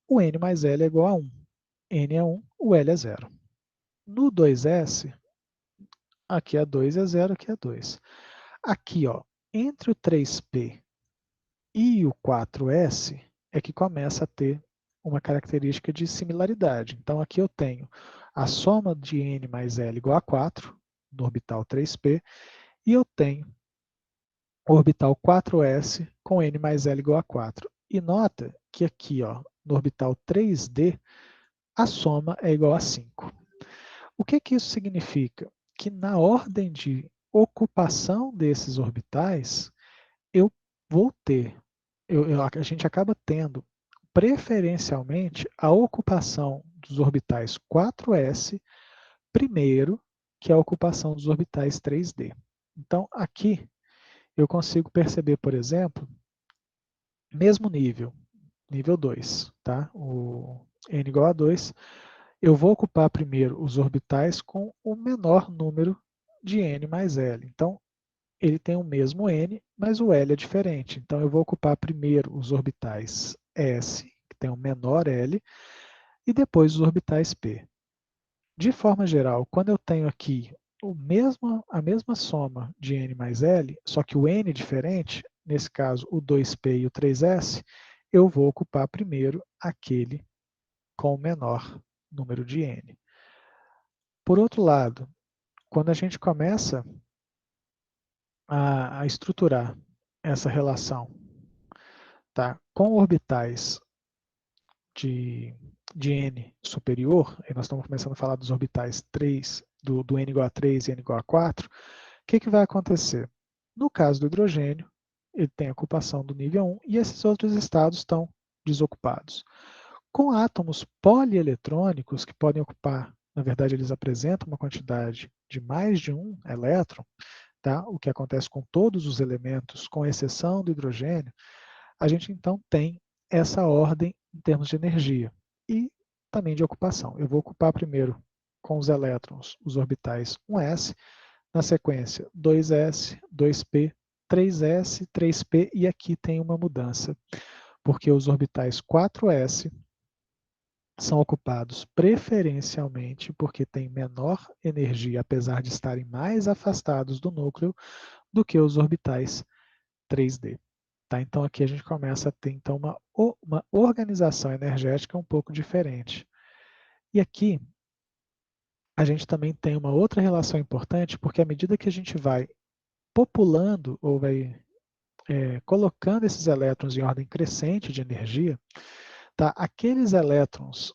o N mais L é igual a 1. N é 1, o L é 0. No 2s, aqui é 2 é 0, aqui é 2. Aqui, ó, entre o 3p e o 4s é que começa a ter uma característica de similaridade. Então, aqui eu tenho a soma de N mais L igual a 4, no orbital 3p, e eu tenho o orbital 4s com N mais L igual a 4. E nota que aqui, ó, no orbital 3d, a soma é igual a 5. O que isso significa? Que na ordem de ocupação desses orbitais, eu vou ter, a gente acaba tendo preferencialmente a ocupação dos orbitais 4s Primeiro, que é a ocupação dos orbitais 3D. Então, aqui eu consigo perceber, por exemplo, mesmo nível, nível 2, tá? O n igual a 2, eu vou ocupar primeiro os orbitais com o menor número de n mais L. Então, ele tem o mesmo n, mas o L é diferente. Então, eu vou ocupar primeiro os orbitais S, que tem o menor L, e depois os orbitais P. De forma geral, quando eu tenho aqui a mesma soma de n mais L, só que o n é diferente, nesse caso o 2p e o 3s, eu vou ocupar primeiro aquele com o menor número de n. Por outro lado, quando a gente começa a estruturar essa relação, tá, com orbitais de n superior, e nós estamos começando a falar dos orbitais 3, do n igual a 3 e n igual a 4, o que vai acontecer? No caso do hidrogênio, ele tem a ocupação do nível 1 e esses outros estados estão desocupados. Com átomos polieletrônicos, que podem ocupar, na verdade, eles apresentam uma quantidade de mais de um elétron, tá? O que acontece com todos os elementos, com exceção do hidrogênio, a gente então tem essa ordem em termos de energia e também de ocupação. Eu vou ocupar primeiro com os elétrons os orbitais 1s, na sequência 2s, 2p, 3s, 3p e aqui tem uma mudança, porque os orbitais 4s são ocupados preferencialmente porque têm menor energia, apesar de estarem mais afastados do núcleo, do que os orbitais 3D. Tá? Então aqui a gente começa a ter então, uma organização energética um pouco diferente. E aqui a gente também tem uma outra relação importante, porque à medida que a gente vai populando ou vai colocando esses elétrons em ordem crescente de energia, tá? Aqueles elétrons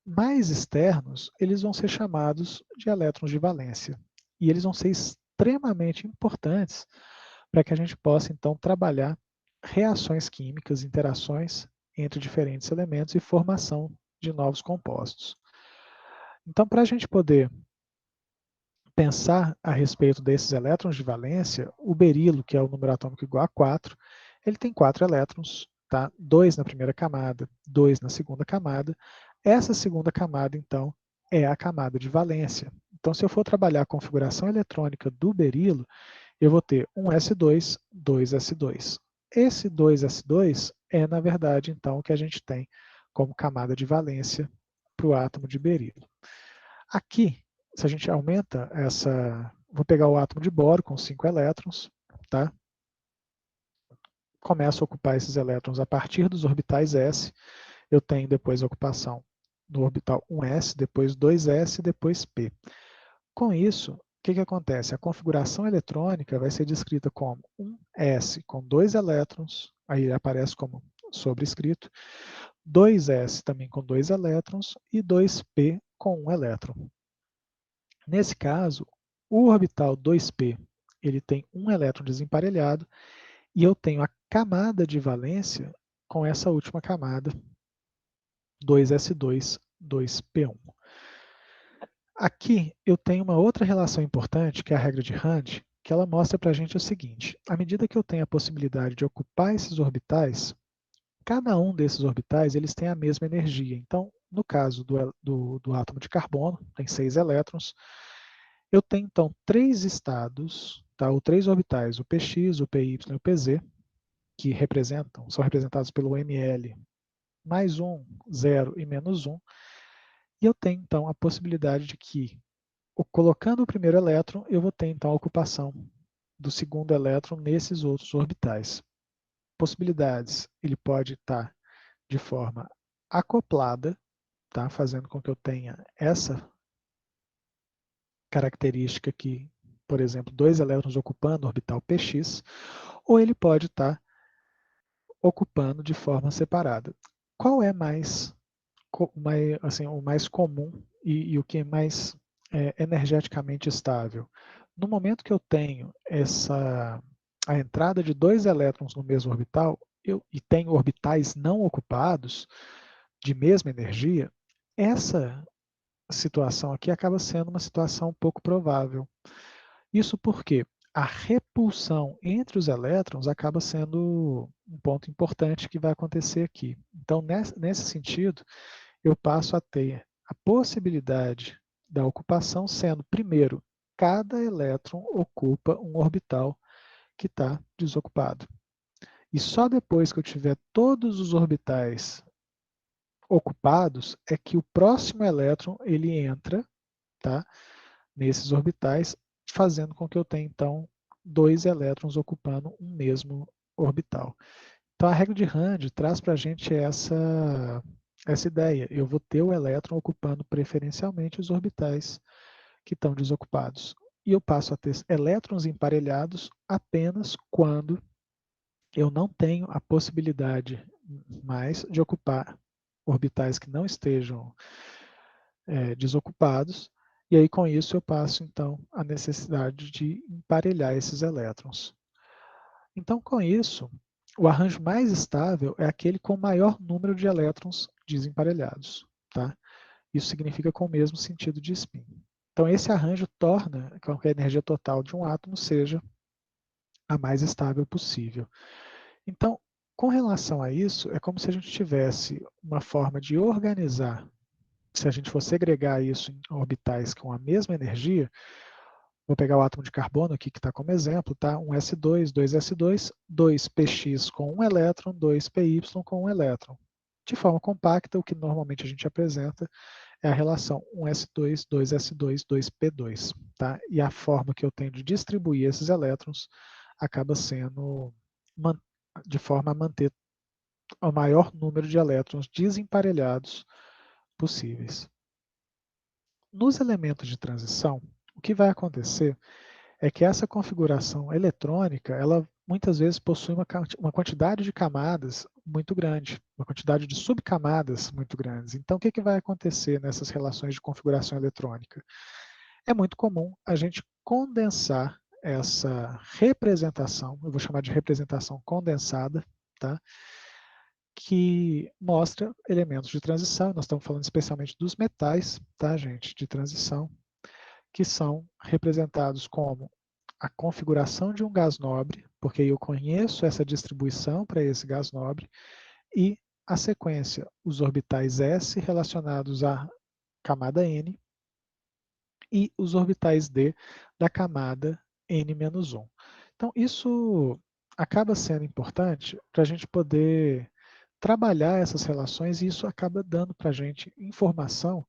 mais externos, eles vão ser chamados de elétrons de valência. E eles vão ser extremamente importantes para que a gente possa, então, trabalhar reações químicas, interações entre diferentes elementos e formação de novos compostos. Então, para a gente poder pensar a respeito desses elétrons de valência, o berilo, que é o número atômico igual a 4, ele tem 4 elétrons, tá? 2 na primeira camada, 2 na segunda camada. Essa segunda camada, então, é a camada de valência. Então, se eu for trabalhar a configuração eletrônica do berilo, eu vou ter um S2, 2S2. Esse 2S2 é, na verdade, então, o que a gente tem como camada de valência para o átomo de berilo. Aqui, se a gente aumenta essa... Vou pegar o átomo de boro com 5 elétrons, tá? Começo a ocupar esses elétrons a partir dos orbitais s. Eu tenho depois a ocupação no orbital 1s, depois 2s, depois p. Com isso, o que acontece? A configuração eletrônica vai ser descrita como um s com 2 elétrons, aí aparece como sobrescrito, 2s também com 2 elétrons e 2p com 1 elétron. Nesse caso, o orbital 2p ele tem um elétron desemparelhado e eu tenho a camada de valência com essa última camada, 2s2, 2p1. Aqui eu tenho uma outra relação importante, que é a regra de Rand, que ela mostra para a gente o seguinte: à medida que eu tenho a possibilidade de ocupar esses orbitais, cada um desses orbitais eles tem a mesma energia. Então, no caso do átomo de carbono, tem 6 elétrons, eu tenho então 3 estados, tá, ou 3 orbitais, o px, o py e o pz, que são representados pelo ml mais 1, 0 e menos 1, e eu tenho então a possibilidade de que, colocando o primeiro elétron, eu vou ter então a ocupação do segundo elétron nesses outros orbitais. Possibilidades, ele pode estar de forma acoplada, tá? Fazendo com que eu tenha essa característica aqui, por exemplo, 2 elétrons ocupando o orbital px, ou ele pode estar ocupando de forma separada. Qual é assim, o mais comum e o que é mais energeticamente estável? No momento que eu tenho a entrada de 2 elétrons no mesmo orbital e tenho orbitais não ocupados de mesma energia, essa situação aqui acaba sendo uma situação pouco provável. Isso porque a repulsão entre os elétrons acaba sendo um ponto importante que vai acontecer aqui. Então, nesse sentido, eu passo a ter a possibilidade da ocupação sendo, primeiro, cada elétron ocupa um orbital que está desocupado. E só depois que eu tiver todos os orbitais ocupados é que o próximo elétron ele entra, tá, nesses orbitais, fazendo com que eu tenha, então, dois elétrons ocupando um mesmo orbital. Então, a regra de Rand traz para a gente essa ideia. Eu vou ter o elétron ocupando preferencialmente os orbitais que estão desocupados. E eu passo a ter elétrons emparelhados apenas quando eu não tenho a possibilidade mais de ocupar orbitais que não estejam desocupados, e aí com isso eu passo então a necessidade de emparelhar esses elétrons. Então com isso, o arranjo mais estável é aquele com maior número de elétrons desemparelhados, tá? Isso significa com o mesmo sentido de spin. Então esse arranjo torna com que a energia total de um átomo seja a mais estável possível. Então, com relação a isso, é como se a gente tivesse uma forma de organizar, se a gente for segregar isso em orbitais com a mesma energia, vou pegar o átomo de carbono aqui que está como exemplo, tá? Um S2, 2S2, 2px com um elétron, 2py com um elétron. De forma compacta, o que normalmente a gente apresenta é a relação 1s2, 2s2, 2p2. Tá? E a forma que eu tenho de distribuir esses elétrons acaba sendo de forma a manter o maior número de elétrons desemparelhados possíveis. Nos elementos de transição, o que vai acontecer é que essa configuração eletrônica, ela muitas vezes possui uma quantidade de camadas muito grande, uma quantidade de subcamadas muito grandes. Então, o que vai acontecer nessas relações de configuração eletrônica? É muito comum a gente condensar essa representação, eu vou chamar de representação condensada, tá? Que mostra elementos de transição, nós estamos falando especialmente dos metais, tá, gente, de transição, que são representados como a configuração de um gás nobre, porque eu conheço essa distribuição para esse gás nobre, e a sequência, os orbitais S relacionados à camada N e os orbitais D da camada N-1. Então, isso acaba sendo importante para a gente poder trabalhar essas relações e isso acaba dando para a gente informação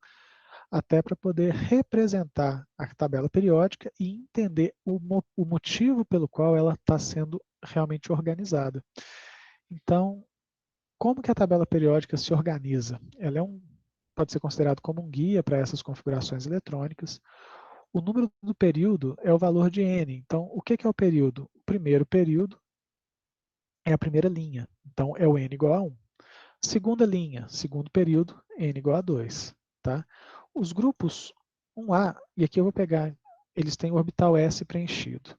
até para poder representar a tabela periódica e entender o motivo pelo qual ela está sendo realmente organizada. Então, como que a tabela periódica se organiza? Ela pode ser considerado como um guia para essas configurações eletrônicas. O número do período é o valor de n. Então, o que é o período? O primeiro período é a primeira linha. Então, é o n igual a 1. Segunda linha, segundo período, n igual a 2. Tá? Os grupos 1A, e aqui eu vou pegar, eles têm o orbital S preenchido.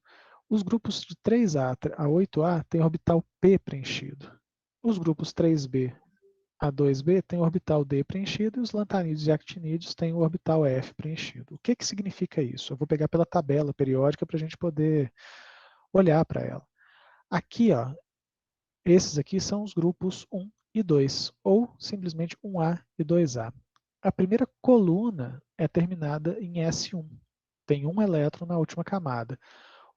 Os grupos de 3A a 8A têm orbital P preenchido. Os grupos 3B a 2B têm o orbital D preenchido e os lantanídeos e actinídeos têm o orbital F preenchido. O que significa isso? Eu vou pegar pela tabela periódica para a gente poder olhar para ela. Aqui, ó, esses aqui são os grupos 1 e 2, ou simplesmente 1A e 2A. A primeira coluna é terminada em S1. Tem um elétron na última camada.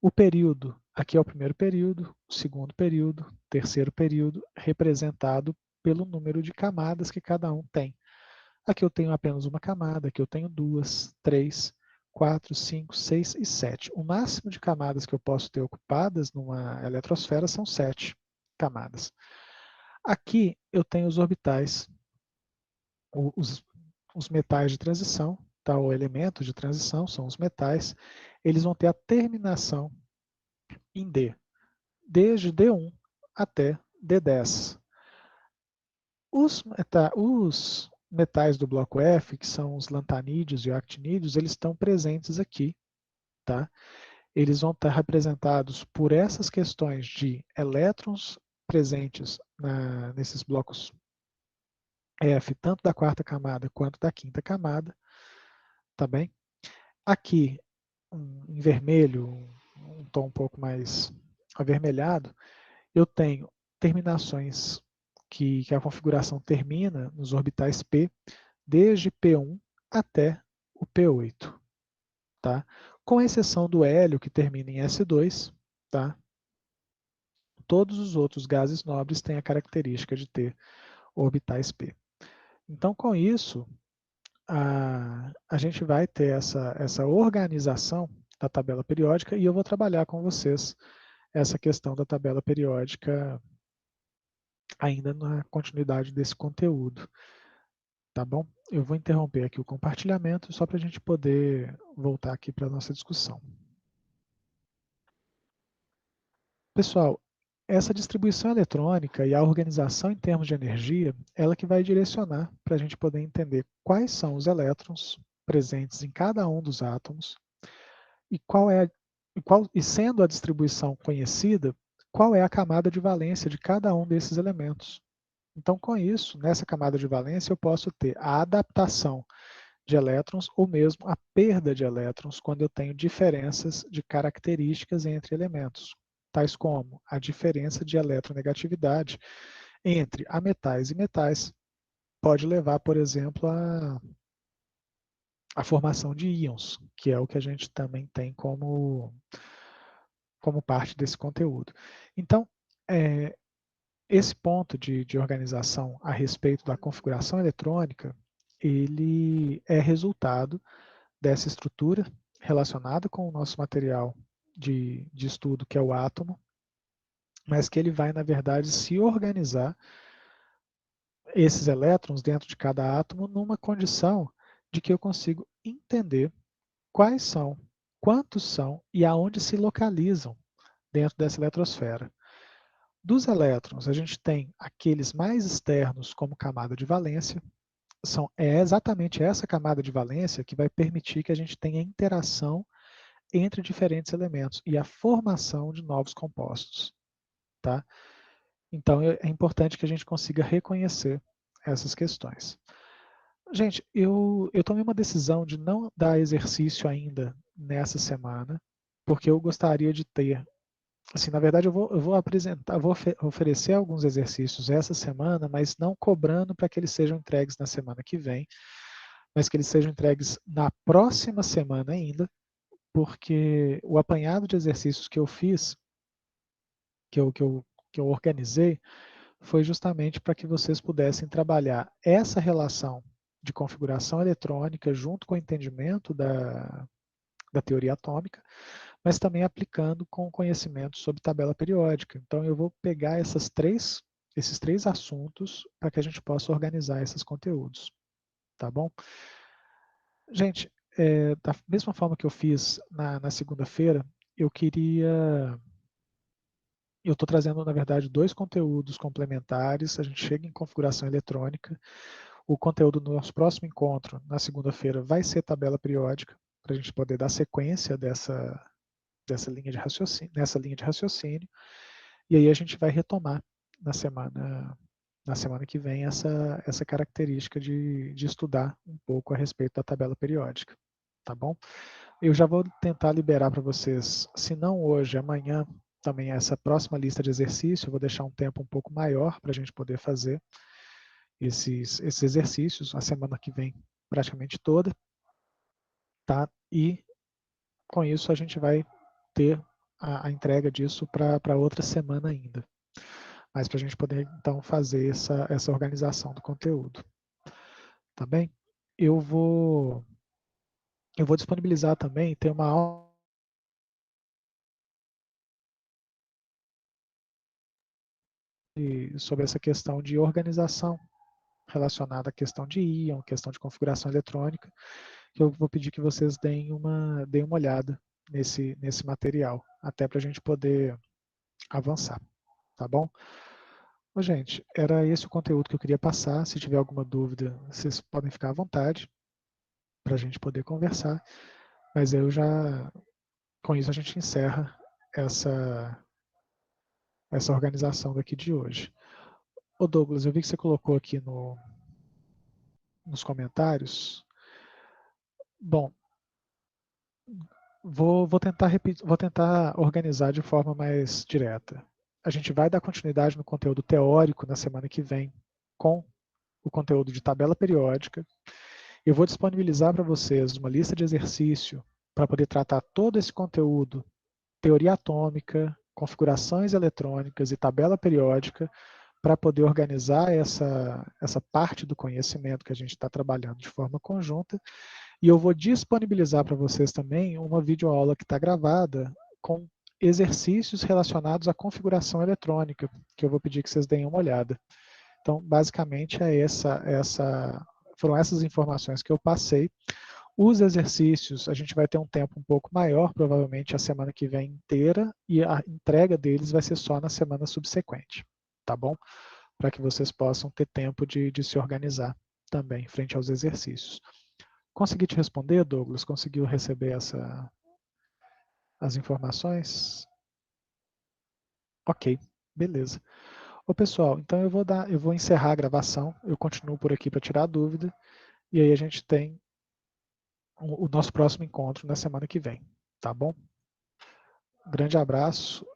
O período, aqui é o primeiro período, o segundo período, terceiro período, representado pelo número de camadas que cada um tem. Aqui eu tenho apenas uma camada, aqui eu tenho duas, três, 4, 5, 6 e 7. O máximo de camadas que eu posso ter ocupadas numa eletrosfera são 7 camadas. Aqui eu tenho os orbitais, os metais de transição, tá? Ou elementos de transição, são os metais. Eles vão ter a terminação em D, desde D1 até D10. Os metais do bloco F, que são os lantanídeos e actinídeos, eles estão presentes aqui, tá? Eles vão estar representados por essas questões de elétrons presentes nesses blocos F, tanto da quarta camada quanto da quinta camada. tá bem? Aqui, em vermelho, um tom um pouco mais avermelhado, eu tenho terminações que a configuração termina nos orbitais P, desde P1 até o P8, tá? Com exceção do hélio, que termina em S2, tá? Todos os outros gases nobres têm a característica de ter orbitais P. Então, com isso, a gente vai ter essa organização da tabela periódica e eu vou trabalhar com vocês essa questão da tabela periódica ainda na continuidade desse conteúdo, tá bom? Eu vou interromper aqui o compartilhamento só para a gente poder voltar aqui para a nossa discussão. Pessoal, essa distribuição eletrônica e a organização em termos de energia, ela que vai direcionar para a gente poder entender quais são os elétrons presentes em cada um dos átomos e e sendo a distribuição conhecida, qual é a camada de valência de cada um desses elementos. Então, com isso, nessa camada de valência, eu posso ter a adaptação de elétrons ou mesmo a perda de elétrons quando eu tenho diferenças de características entre elementos, tais como a diferença de eletronegatividade entre ametais e metais pode levar, por exemplo, a formação de íons, que é o que a gente também tem como parte desse conteúdo. Então, esse ponto de organização a respeito da configuração eletrônica, ele é resultado dessa estrutura relacionada com o nosso material de estudo, que é o átomo, mas que ele vai, na verdade, se organizar esses elétrons dentro de cada átomo numa condição de que eu consigo entender quais são, quantos são e aonde se localizam dentro dessa eletrosfera. Dos elétrons, a gente tem aqueles mais externos como camada de valência. É exatamente essa camada de valência que vai permitir que a gente tenha interação entre diferentes elementos e a formação de novos compostos. Tá? Então, é importante que a gente consiga reconhecer essas questões. Gente, eu tomei uma decisão de não dar exercício ainda nessa semana, porque eu gostaria de ter, assim, na verdade eu vou apresentar, vou oferecer alguns exercícios essa semana, mas não cobrando para que eles sejam entregues na semana que vem, mas que eles sejam entregues na próxima semana ainda, porque o apanhado de exercícios que eu fiz, que eu organizei, foi justamente para que vocês pudessem trabalhar essa relação de configuração eletrônica junto com o entendimento da teoria atômica, mas também aplicando com conhecimento sobre tabela periódica. Então, eu vou pegar esses três assuntos para que a gente possa organizar esses conteúdos, tá bom? Gente, da mesma forma que eu fiz na segunda-feira, eu estou trazendo, na verdade, dois conteúdos complementares. A gente chega em configuração eletrônica. O conteúdo do nosso próximo encontro, na segunda-feira, vai ser tabela periódica, para a gente poder dar sequência nessa linha de raciocínio. E aí a gente vai retomar na semana que vem essa característica de estudar um pouco a respeito da tabela periódica. Tá bom? Eu já vou tentar liberar para vocês, se não hoje, amanhã, também essa próxima lista de exercícios. Eu vou deixar um tempo um pouco maior para a gente poder fazer esses exercícios, a semana que vem praticamente toda, tá? E com isso a gente vai ter a entrega disso para outra semana ainda. Mas para a gente poder então fazer essa organização do conteúdo. Tá bem? Eu vou, eu vou disponibilizar também, ter uma aula sobre essa questão de organização relacionada à questão de íon, questão de configuração eletrônica, que eu vou pedir que vocês deem uma olhada nesse material, até para a gente poder avançar, tá bom? Bom, gente, era esse o conteúdo que eu queria passar. Se tiver alguma dúvida, vocês podem ficar à vontade para a gente poder conversar, mas com isso a gente encerra essa organização daqui de hoje. Ô Douglas, eu vi que você colocou aqui nos comentários Bom, vou tentar vou tentar organizar de forma mais direta. A gente vai dar continuidade no conteúdo teórico na semana que vem, com o conteúdo de tabela periódica. Eu vou disponibilizar para vocês uma lista de exercício para poder tratar todo esse conteúdo, teoria atômica, configurações eletrônicas e tabela periódica, para poder organizar essa parte do conhecimento que a gente está trabalhando de forma conjunta. E eu vou disponibilizar para vocês também uma videoaula que está gravada com exercícios relacionados à configuração eletrônica, que eu vou pedir que vocês deem uma olhada. Então, basicamente, foram essas informações que eu passei. Os exercícios, a gente vai ter um tempo um pouco maior, provavelmente a semana que vem inteira, e a entrega deles vai ser só na semana subsequente, tá bom? Para que vocês possam ter tempo de se organizar também, frente aos exercícios. Consegui te responder, Douglas? Conseguiu receber as informações? Ok, beleza. Ô pessoal, então eu vou encerrar a gravação, eu continuo por aqui para tirar a dúvida, e aí a gente tem o nosso próximo encontro na semana que vem, tá bom? Grande abraço